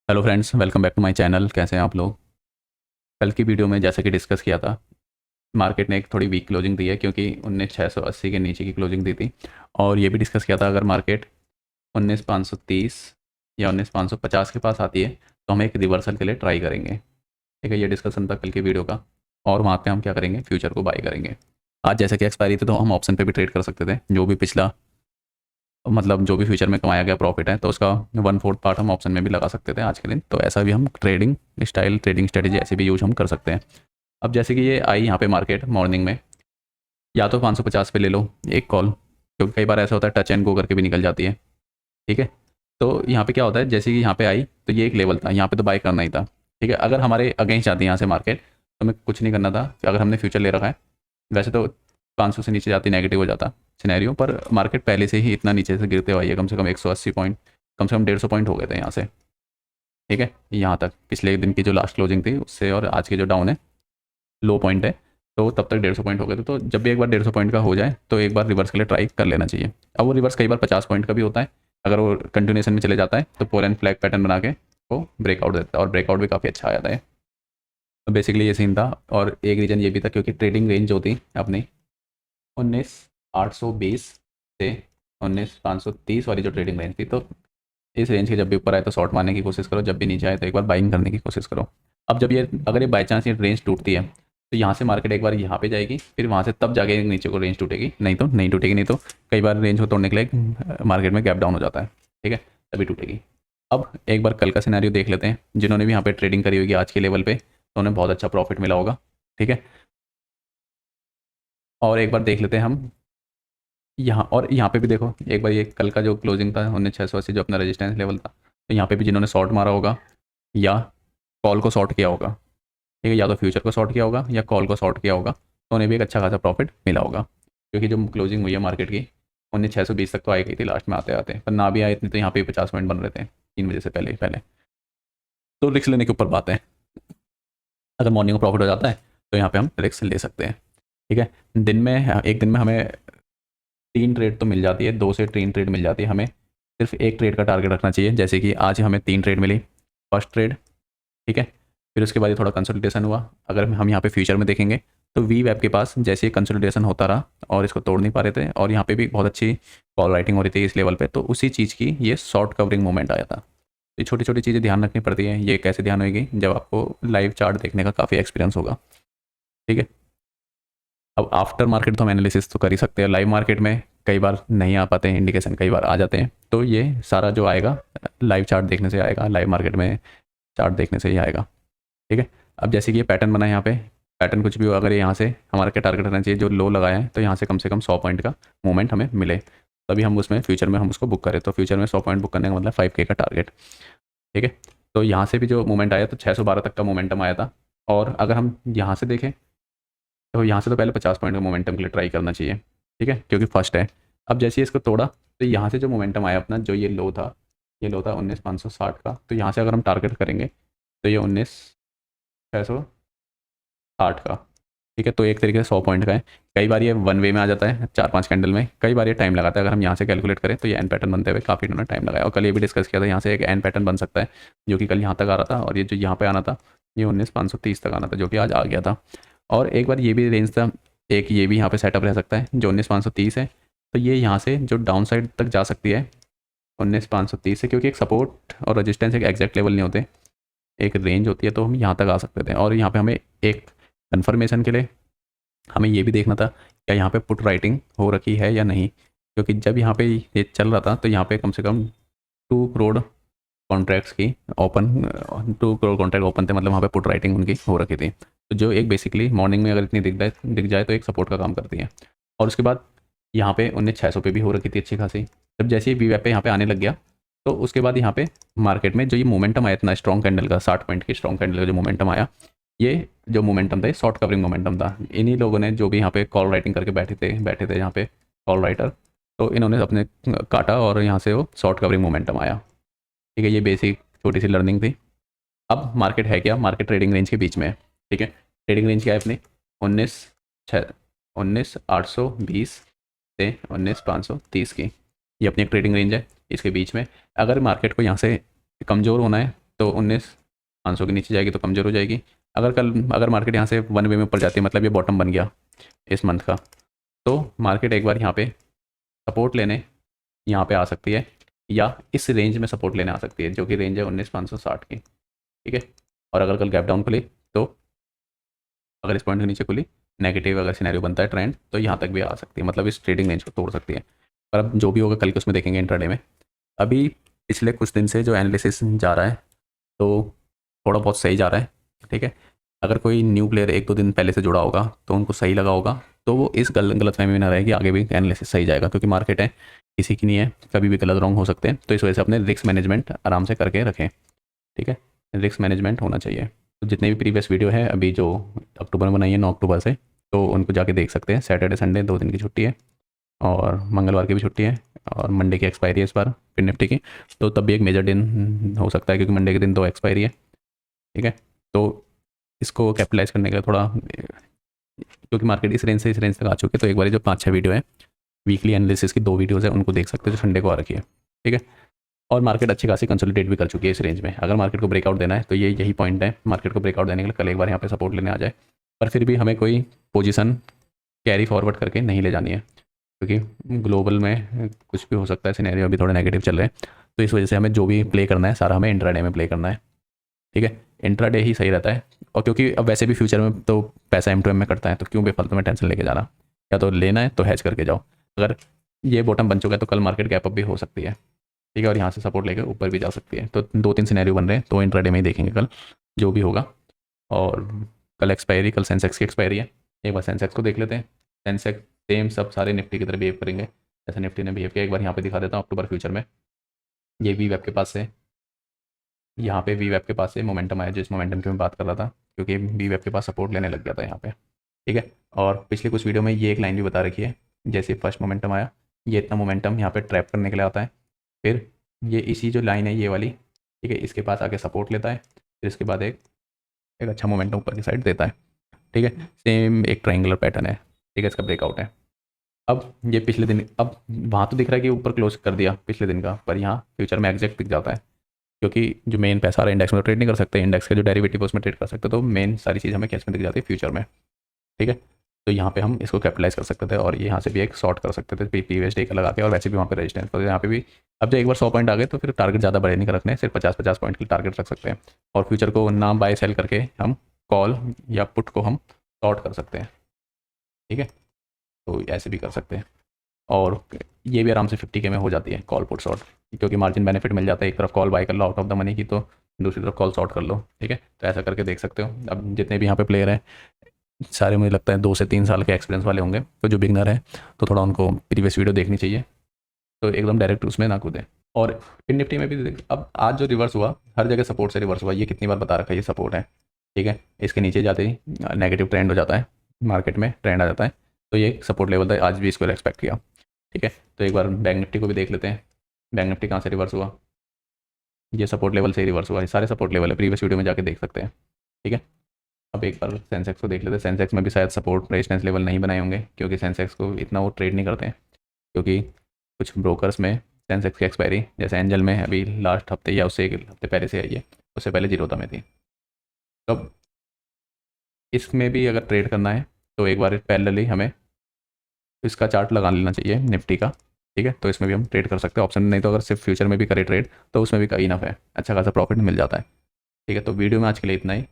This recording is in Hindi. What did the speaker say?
Hello friends, welcome back to my channel. कैसे हैं आप लोग? कल की वीडियो में जैसे कि डिस्कस किया था, मार्केट ने एक थोड़ी वीक क्लोजिंग दी है क्योंकि 19,680 के नीचे की क्लोजिंग दी थी। और ये भी डिस्कस किया था, अगर मार्केट 19,530 या 19,550 के पास आती है तो हम एक रिवर्सल के लिए ट्राई करेंगे। ठीक है, ये डिस्कशन था कल की वीडियो का। और वहाँ पे हम क्या करेंगे, फ्यूचर को बाय करेंगे। आज जैसे कि एक्सपायरी थी तो हम ऑप्शन पे भी ट्रेड कर सकते थे। जो भी पिछला मतलब जो भी फ्यूचर में कमाया गया प्रॉफिट है तो उसका 1/4 पार्ट हम ऑप्शन में भी लगा सकते थे आज के दिन। तो ऐसा भी हम ट्रेडिंग स्टाइल, ट्रेडिंग स्ट्रेटेजी ऐसे भी यूज हम कर सकते हैं। अब जैसे कि ये आई यहाँ पे मार्केट मॉर्निंग में, या तो 550 पे ले लो एक कॉल, क्योंकि कई बार ऐसा होता है टच एंड गो करके भी निकल जाती है। ठीक है, तो यहाँ पे क्या होता है, जैसे कि यहाँ पे आई तो ये एक लेवल था, यहाँ पे तो बाय करना ही था। ठीक है, अगर हमारे अगेंस्ट जाती है यहाँ से मार्केट तो हमें कुछ नहीं करना था। अगर हमने फ्यूचर ले रखा है, वैसे तो 500 से नीचे जाती नेगेटिव हो जाता सिनेरियो, पर मार्केट पहले से ही इतना नीचे से गिरते हुआ है, कम से कम 180 पॉइंट, कम से कम 150 पॉइंट हो गए थे यहाँ से। ठीक है, यहाँ तक पिछले दिन की जो लास्ट क्लोजिंग थी उससे और आज की जो डाउन है, लो पॉइंट है, तो तब तक 150 पॉइंट हो गए थे। तो जब भी एक बार 150 पॉइंट का हो जाए तो एक बार रिवर्स के लिए ट्राई कर लेना चाहिए। अब वो रिवर्स कई बार 50 पॉइंट का भी होता है। अगर वो कंटिन्यूशन में चले जाता है तो पोल एंड फ्लैग पैटर्न बना के वो ब्रेकआउट देता है, और ब्रेकआउट भी काफ़ी अच्छा आ जाता है। तो बेसिकली ये सीन था। और एक रीज़न ये भी था क्योंकि ट्रेडिंग रेंज जो थी अपनी 19,820 से 19,530 वाली जो ट्रेडिंग रेंज थी, तो इस रेंज के जब भी ऊपर आए तो शॉर्ट मारने की कोशिश करो, जब भी नीचे आए तो एक बार बाइंग करने की कोशिश करो। अब जब ये अगर ये बाई चांस ये रेंज टूटती है तो यहाँ से मार्केट एक बार यहाँ पे जाएगी, फिर वहाँ से तब जाके नीचे को रेंज टूटेगी, नहीं तो नहीं टूटेगी। नहीं तो कई बार रेंज को तोड़ने के लिए मार्केट में गैप डाउन हो जाता है। ठीक है, तभी टूटेगी। अब एक बार कल का सिनेरियो देख लेते हैं। जिन्होंने भी यहाँ पे ट्रेडिंग करी होगी आज के लेवल पे तो उन्हें बहुत अच्छा प्रॉफिट मिला होगा। ठीक है, और एक बार देख लेते हैं हम यहाँ, और यहाँ पे भी देखो एक बार ये कल का जो क्लोजिंग था 19,680 जो अपना रेजिस्टेंस लेवल था, तो यहाँ पे भी जिन्होंने शॉर्ट मारा होगा या कॉल को शॉर्ट किया होगा, ठीक है, या तो फ्यूचर को शॉर्ट किया होगा या कॉल को शॉर्ट किया होगा, तो उन्हें भी एक अच्छा खासा प्रॉफिट मिला होगा। क्योंकि जो क्लोजिंग हुई है मार्केट की 19,620 तक तो आई गई थी लास्ट में आते आते, पर ना भी आए इतने तो यहाँ पे 50 पॉइंट बन रहे थे 3 बजे से पहले ही पहले। तो रिस्क लेने के ऊपर बात है। अगर मॉर्निंग में प्रॉफिट हो जाता है तो यहाँ पे हम रिस्क ले सकते हैं। ठीक है, दिन में एक दिन में हमें 3 ट्रेड तो मिल जाती है, 2 से 3 ट्रेड मिल जाती है। हमें सिर्फ एक ट्रेड का टारगेट रखना चाहिए। जैसे कि आज हमें 3 ट्रेड मिली, फर्स्ट ट्रेड। ठीक है, फिर उसके बाद ये थोड़ा कंसोलिडेशन हुआ। अगर हम यहाँ पे फ्यूचर में देखेंगे तो वी वेब के पास जैसे कंसोलिडेशन होता रहा और इसको तोड़ नहीं पा रहे थे, और यहाँ पे भी बहुत अच्छी कॉल राइटिंग हो रही थी इस लेवल पे, तो उसी चीज़ की ये शॉर्ट कवरिंग मूवमेंट आया था। तो ये छोटी छोटी चीज़ें ध्यान रखनी पड़ती है। ये कैसे ध्यान होगी, जब आपको लाइव चार्ट देखने का काफ़ी एक्सपीरियंस होगा। ठीक है, अब आफ्टर मार्केट तो हम एनालिसिस तो कर ही सकते हैं, लाइव मार्केट में कई बार नहीं आ पाते हैं इंडिकेशन, कई बार आ जाते हैं। तो ये सारा जो आएगा लाइव चार्ट देखने से आएगा, लाइव मार्केट में चार्ट देखने से ही आएगा। ठीक है, अब जैसे कि ये पैटर्न बना है, यहाँ पे पैटर्न कुछ भी हो, अगर ये यहाँ से हमारा क्या टारगेट रहना चाहिए, जो लो लगाया है तो यहाँ से कम 100 पॉइंट का मूवमेंट हमें मिले, तभी हम उसमें फ्यूचर में हम उसको बुक करें। तो फ्यूचर में 100 पॉइंट बुक करने का मतलब 5K का टारगेट। ठीक है, तो यहाँ से भी जो मूवमेंट आया तो 612 तक का मोमेंटम आया था। और अगर हम यहाँ से देखें तो यहाँ से तो पहले 50 पॉइंट का मोमेंटम के लिए ट्राई करना चाहिए। ठीक है, क्योंकि फर्स्ट है। अब जैसे ही इसको तोड़ा तो यहाँ से जो मोमेंटम आया अपना, जो ये लो था, ये लो था 19,560 का, तो यहाँ से अगर हम टारगेट करेंगे तो ये 19,660 का। ठीक है, तो एक तरीके से 100 पॉइंट का है। कई बार ये वन वे में आ जाता है 4-5 कैंडल में, कई बार ये टाइम लगाता है। अगर हम यहाँ से कैलकुलेट करें तो ये एन पैटर्न बनते हुए काफ़ी इन्होंने टाइम लगाया, और कल ये भी डिस्कस किया था यहाँ से एक एन पैटर्न बन सकता है, जो कि कल यहाँ तक आ रहा था, और ये जो यहाँ पे आना था ये 19,530 तक आना था, जो कि आज आ गया था। और एक बार ये भी रेंज था, एक ये भी यहाँ पे सेटअप रह सकता है जो 19,530 है। तो ये यहाँ से जो डाउन साइड तक जा सकती है 19,530 से, क्योंकि एक सपोर्ट और रेजिस्टेंस एक एग्जैक्ट लेवल नहीं होते, एक रेंज होती है। तो हम यहाँ तक आ सकते थे। और यहाँ पे हमें एक कन्फर्मेशन के लिए हमें ये भी देखना था क्या यहाँ पे पुट राइटिंग हो रखी है या नहीं, क्योंकि जब यहाँ पे ये चल रहा था तो यहाँ पे कम से कम 2 करोड़ कॉन्ट्रैक्ट्स की ओपन 2 करोड़ कॉन्ट्रैक्ट ओपन थे, मतलब वहाँ पे पुट राइटिंग उनकी हो रखी थी। तो जो एक बेसिकली मॉर्निंग में अगर इतनी दिख जाए तो एक सपोर्ट का काम करती है। और उसके बाद यहाँ पे 19,600 पे भी हो रखी थी अच्छी खासी। जब जैसे ही वी वेब पे यहाँ पे आने लग गया तो उसके बाद यहाँ पे मार्केट में जो ये मोमेंटम आया इतना स्ट्रॉन्ग कैंडल का, 60 पॉइंट की स्ट्रॉन्ग कैंडल का जो मोमेंटम आया, ये जो मोमेंटम था ये शॉर्ट कवरिंग मोमेंटम था। इन्हीं लोगों ने जो भी यहाँ पे कॉल राइटिंग करके बैठे थे यहाँ पे कॉल राइटर, तो इन्होंने अपने काटा और यहाँ से वो शॉर्ट कवरिंग मोमेंटम आया। ठीक है, ये बेसिक छोटी सी लर्निंग थी। अब मार्केट है क्या, मार्केट ट्रेडिंग रेंज के बीच में है। ठीक है, ट्रेडिंग रेंज क्या है अपनी 19,820 से 19,530 की, ये अपनी एक ट्रेडिंग रेंज है। इसके बीच में अगर मार्केट को यहाँ से कमज़ोर होना है तो 19,500 के नीचे जाएगी तो कमज़ोर हो जाएगी। अगर मार्केट यहाँ से 1 वे में ऊपर जाती है, मतलब ये बॉटम बन गया इस मंथ का, तो मार्केट एक बार यहाँ पे सपोर्ट लेने यहाँ पे आ सकती है, या इस रेंज में सपोर्ट लेने आ सकती है, जो कि रेंज है 19,560 की। ठीक है, और अगर कल गैप डाउन खुली, तो अगर इस पॉइंट के नीचे खुली, नेगेटिव अगर सिनेरियो बनता है ट्रेंड, तो यहाँ तक भी आ सकती है, मतलब इस ट्रेडिंग रेंज को तोड़ सकती है। पर अब जो भी होगा कल के उसमें देखेंगे इंट्राडे में। अभी पिछले कुछ दिन से जो एनालिसिस जा रहा है, तो थोड़ा बहुत सही जा रहा है। ठीक है, अगर कोई न्यू प्लेयर 1-2 दिन पहले से जुड़ा होगा तो उनको सही लगा होगा, तो वो इस गलतफहमी में ना रहे कि आगे भी एनालिसिस सही जाएगा, क्योंकि मार्केट है, किसी की नहीं है, कभी भी गलत रॉन्ग हो सकते हैं। तो इस वजह से अपने रिस्क मैनेजमेंट आराम से करके रखें। ठीक है, रिस्क मैनेजमेंट होना चाहिए। तो जितने भी प्रीवियस वीडियो है अभी जो अक्टूबर में बनाई है 9 अक्टूबर से, तो उनको जाके देख सकते हैं। सैटरडे संडे 2 दिन की छुट्टी है, और मंगलवार की भी छुट्टी है, और मंडे की एक्सपायरी है इस बार फिर निफ्टी की, तो तब भी एक मेजर दिन हो सकता है, क्योंकि मंडे के दिन 2 एक्सपायरी है। ठीक है, तो इसको कैपिटलाइज करने के लिए थोड़ा, क्योंकि मार्केट इस रेंज से इस रेंज तक आ चुकी है, तो एक बार जो 5-6 वीडियो है वीकली एनालिसिस की 2 वीडियोज़ है, उनको देख सकते हैं जो संडे को आ रखी है। ठीक है, और मार्केट अच्छी खासी कंसोलिडेट भी कर चुकी है इस रेंज में। अगर मार्केट को ब्रेकआउट देना है तो यही पॉइंट है, मार्केट को ब्रेकआउट देने के लिए कल एक बार यहाँ पे सपोर्ट लेने आ जाए, पर फिर भी हमें कोई पोजीशन कैरी फॉरवर्ड करके नहीं ले जानी है, क्योंकि ग्लोबल में कुछ भी हो सकता है, सिनेरियो अभी थोड़े नेगेटिव चल रहे हैं। तो इस वजह से हमें जो भी प्ले करना है सारा हमें इंट्राडे में प्ले करना है। ठीक है, इंट्राडे ही सही रहता है, और क्योंकि अब वैसे भी फ्यूचर में तो पैसा M2M में करता है, तो क्यों बेफालतू में टेंशन लेके जाना। या तो लेना है तो हैच करके जाओ। अगर ये बॉटम बन चुका है तो कल मार्केट गैप अप भी हो सकती है। ठीक है, और यहाँ से सपोर्ट लेकर ऊपर भी जा सकती है। तो 2-3 सिनेरियो बन रहे हैं, तो इंट्राडे में ही देखेंगे कल जो भी होगा। और कल एक्सपायरी, कल सेंसेक्स की एक्सपायरी है। एक बार सेंसेक्स को देख लेते हैं। सेंसेक्स सेम सब सारे निफ्टी की तरह बिहेव करेंगे जैसे निफ्टी ने बिहेव किया। एक बार यहाँ पे दिखा देता हूँ अक्टूबर फ्यूचर में। ये वी वेब के पास से, यहाँ पे वी वेब के पास से मोमेंटम आया, जिस मोमेंटम की मैं बात कर रहा था, क्योंकि वी वेब के पास सपोर्ट लेने लग गया था यहाँ पे। ठीक है, और पिछले कुछ वीडियो में ये एक लाइन भी बता रखी है, जैसे फर्स्ट मोमेंटम आया, ये इतना मोमेंटम यहाँ पे ट्रैप करने के लिए आता है, फिर ये इसी जो लाइन है ये वाली, ठीक है, इसके पास आके सपोर्ट लेता है, फिर इसके बाद एक अच्छा मोमेंटम ऊपर की साइड देता है। ठीक है, सेम एक ट्रायंगुलर पैटर्न है। ठीक है, इसका ब्रेकआउट है। अब ये पिछले दिन, अब वहाँ तो दिख रहा है कि ऊपर क्लोज कर दिया पिछले दिन का, पर यहाँ फ्यूचर में एग्जैक्ट दिख जाता है, क्योंकि जो मेन पैसा आ रहा है इंडेक्स में तो ट्रेड नहीं कर सकते, इंडेक्स के जो डेरिवेटिव है उसमें ट्रेड कर सकते, तो मेन सारी चीज़ हमें कैश में दिख जाती है फ्यूचर में। ठीक है, तो यहाँ पे हम इसको कैपिटलाइज कर सकते थे, और ये यहाँ से भी एक शॉर्ट कर सकते थे प्रीवियस डे का लगा के, और वैसे भी वहाँ पे रेजिस्टेंस, तो यहाँ पे भी अब जब एक बार 100 पॉइंट आ गए तो फिर टारगेट ज़्यादा बड़े नहीं कर रखने, सिर्फ 50-50 पॉइंट के टारगेट रख सकते हैं, और फ्यूचर को ना बाय सेल करके हम कॉल या पुट को हम शॉर्ट कर सकते हैं। ठीक है, तो ऐसे भी कर सकते हैं, और ये भी आराम से 50K में हो जाती है कॉल पुट शॉर्ट, क्योंकि मार्जिन बेनिफिट मिल जाता है। एक तरफ कॉल बाय कर लो आउट ऑफ द मनी की, तो दूसरी तरफ कॉल शॉर्ट कर लो। ठीक है, तो ऐसा करके देख सकते हो। अब जितने भी यहाँ पे प्लेयर हैं सारे मुझे लगता है 2 से 3 साल के एक्सपीरियंस वाले होंगे, तो जो बिगनर है तो थोड़ा उनको प्रीवियस वीडियो देखनी चाहिए, तो एकदम डायरेक्ट उसमें ना कूदें। और फिर निफ्टी में भी अब आज जो रिवर्स हुआ, हर जगह सपोर्ट से रिवर्स हुआ, ये कितनी बार बता रखा है ये सपोर्ट है। ठीक है, इसके नीचे जाते ही नेगेटिव ट्रेंड हो जाता है, मार्केट में ट्रेंड आ जाता है, तो ये सपोर्ट लेवल था, आज भी इसको एक्सपेक्ट किया। ठीक है, तो एक बार बैंक निफ्टी को भी देख लेते हैं। बैंक निफ्टी कहाँ से रिवर्स हुआ, ये सपोर्ट लेवल से ही रिवर्स हुआ, ये सारे सपोर्ट लेवल है, प्रीवियस वीडियो में जाके देख सकते हैं। ठीक है, अब एक बार सेंसेक्स को देख लेते हैं। सेंसेक्स में भी शायद सपोर्ट रेजिस्टेंस लेवल नहीं बनाए होंगे, क्योंकि सेंसेक्स को इतना वो ट्रेड नहीं करते हैं, क्योंकि कुछ ब्रोकर्स में सेंसेक्स की एक्सपायरी, जैसे एंजल में अभी लास्ट हफ्ते या उससे 1 हफ्ते पहले से आई है, उससे पहले जीरोधा में थी। तो अब इसमें भी अगर ट्रेड करना है तो एक बार पैरेलली हमें इसका चार्ट लगा लेना चाहिए निफ्टी का। ठीक है, तो इसमें भी हम ट्रेड कर सकते हैं ऑप्शन, नहीं तो अगर सिर्फ फ्यूचर में भी करें ट्रेड तो उसमें भी कई इनफ है, अच्छा खासा प्रॉफिट मिल जाता है। ठीक है, तो वीडियो में आज के लिए इतना ही।